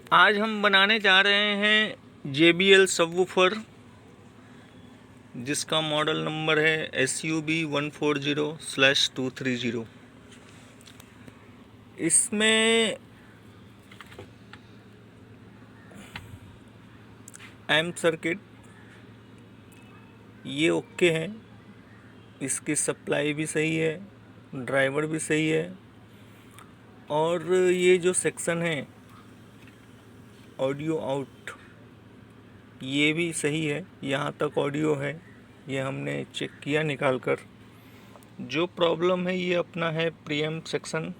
आज हम बनाने जा रहे हैं JBL सबवूफर, जिसका मॉडल नंबर है SUB140/230। इसमें एम्प सर्किट ये ओके है, इसकी सप्लाई भी सही है, ड्राइवर भी सही है, और ये जो सेक्शन है ऑडियो आउट ये भी सही है। यहाँ तक ऑडियो है, ये हमने चेक किया निकाल कर। जो प्रॉब्लम है ये अपना है प्रीएम्प सेक्शन,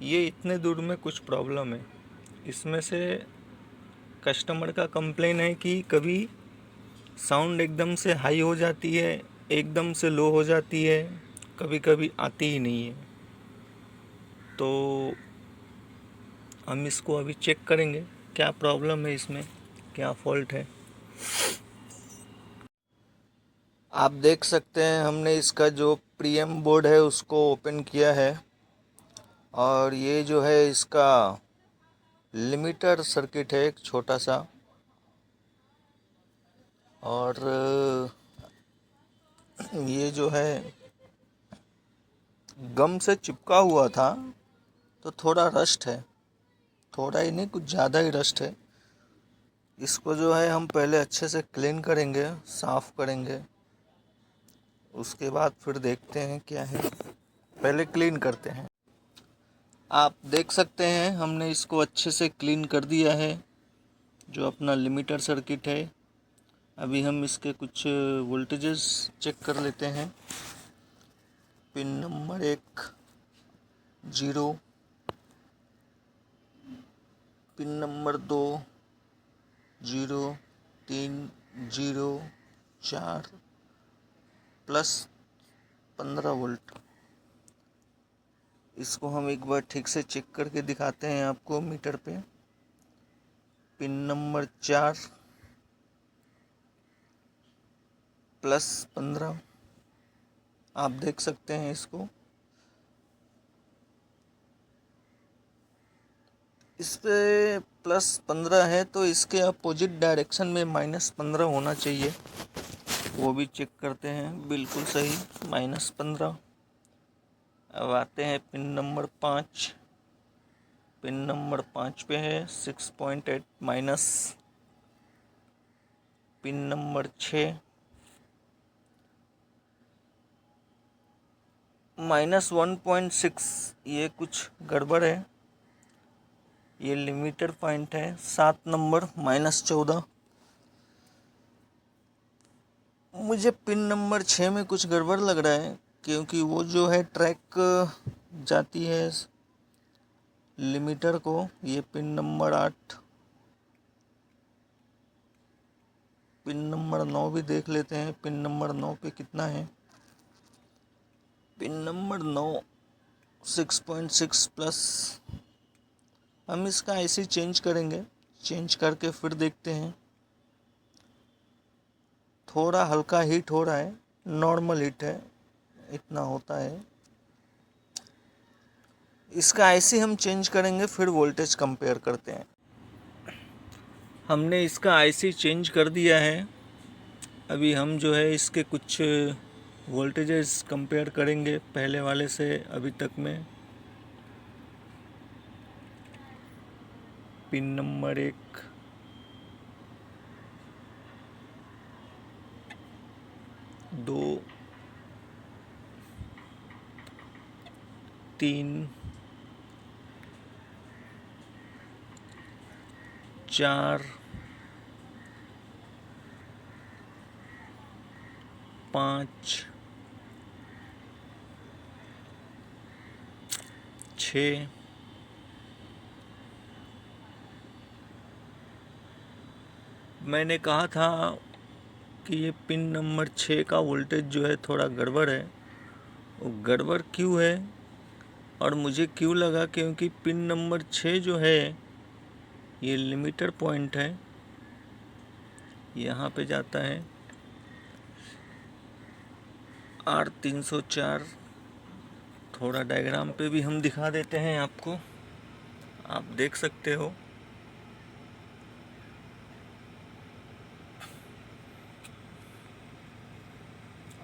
ये इतने दूर में कुछ प्रॉब्लम है। इसमें से कस्टमर का कंप्लेन है कि कभी साउंड एकदम से हाई हो जाती है, एकदम से लो हो जाती है, कभी कभी आती ही नहीं है। तो हम इसको अभी चेक करेंगे क्या प्रॉब्लम है, इसमें क्या फॉल्ट है। आप देख सकते हैं हमने इसका जो प्रीएम्प बोर्ड है उसको ओपन किया है, और ये जो है इसका लिमिटर सर्किट है एक छोटा सा, और ये जो है गम से चिपका हुआ था तो थोड़ा रस्ट है, थोड़ा ही नहीं कुछ ज़्यादा ही रस्ट है। इसको जो है हम पहले अच्छे से क्लीन करेंगे, साफ़ करेंगे, उसके बाद फिर देखते हैं क्या है। पहले क्लीन करते हैं। आप देख सकते हैं हमने इसको अच्छे से क्लीन कर दिया है, जो अपना लिमिटर सर्किट है। अभी हम इसके कुछ वोल्टेजेस चेक कर लेते हैं। Pin number 1 0, pin number 2 0, 3 0, 4 plus 15 volt. इसको हम एक बार ठीक से चेक करके दिखाते हैं आपको मीटर पे। पिन नंबर 4 प्लस 15, आप देख सकते हैं इसको। इस पे प्लस 15 है तो इसके अपोजिट डायरेक्शन में -15 होना चाहिए, वो भी चेक करते हैं। बिल्कुल सही, -15। अब आते हैं पिन नंबर 5। पिन नंबर 5 पे है 6.8 माइनस। पिन नंबर 6 -1.6, ये कुछ गड़बड़ है, ये लिमिटर पॉइंट है। 7 नंबर -14। मुझे पिन नंबर 6 में कुछ गड़बड़ लग रहा है, क्योंकि वो जो है ट्रैक जाती है लिमिटर को। ये पिन नंबर 8। पिन नंबर 9 भी देख लेते हैं, पिन नंबर 9 पे कितना है। Pin number 9 6.6 plus. हम इसका IC चेंज करेंगे, चेंज करके फिर देखते हैं। थोड़ा हल्का हीट हो रहा है, नॉर्मल हीट है, इतना होता है। इसका IC हम चेंज करेंगे, फिर वोल्टेज कंपेयर करते हैं। हमने इसका IC चेंज कर दिया है। अभी हम जो है इसके कुछ वोल्टेजेस कंपेयर करेंगे पहले वाले से अभी तक में। पिन नंबर 1 2 3 4 5 6 मैंने कहा था कि ये पिन नंबर 6 का वोल्टेज जो है थोड़ा गड़बड़ है। वो गड़बड़ क्यों है और मुझे क्यों लगा, क्योंकि पिन नंबर 6 जो है ये लिमिटर पॉइंट है, यहाँ पे जाता है R304। थोड़ा डायग्राम पे भी हम दिखा देते हैं आपको। आप देख सकते हो।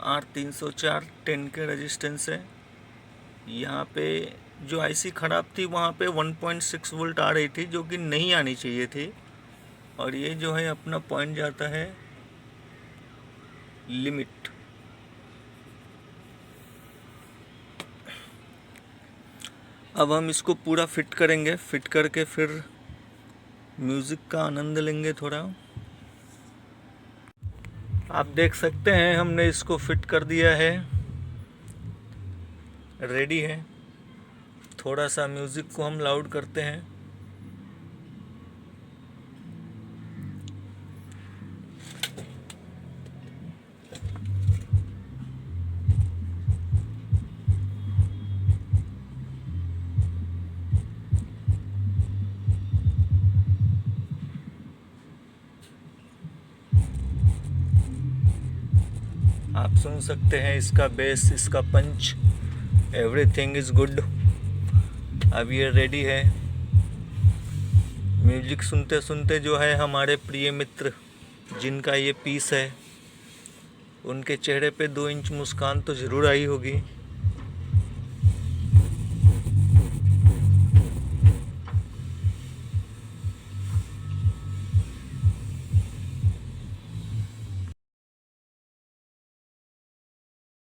R304 10 के रेजिस्टेंस है। यहाँ पे जो आईसी ख़राब थी वहाँ पे 1.6 वोल्ट आ रही थी, जो कि नहीं आनी चाहिए थी। और ये जो है अपना पॉइंट जाता है लिमिट। अब हम इसको पूरा फिट करेंगे, फिट करके फिर म्यूज़िक का आनंद लेंगे थोड़ा। आप देख सकते हैं हमने इसको फिट कर दिया है, रेडी है। थोड़ा सा म्यूज़िक को हम लाउड करते हैं। आप सुन सकते हैं इसका बेस, इसका पंच, एवरीथिंग इज़ गुड। अब ये रेडी है। म्यूजिक सुनते सुनते जो है हमारे प्रिय मित्र जिनका ये पीस है, उनके चेहरे पे 2 इंच मुस्कान तो ज़रूर आई होगी।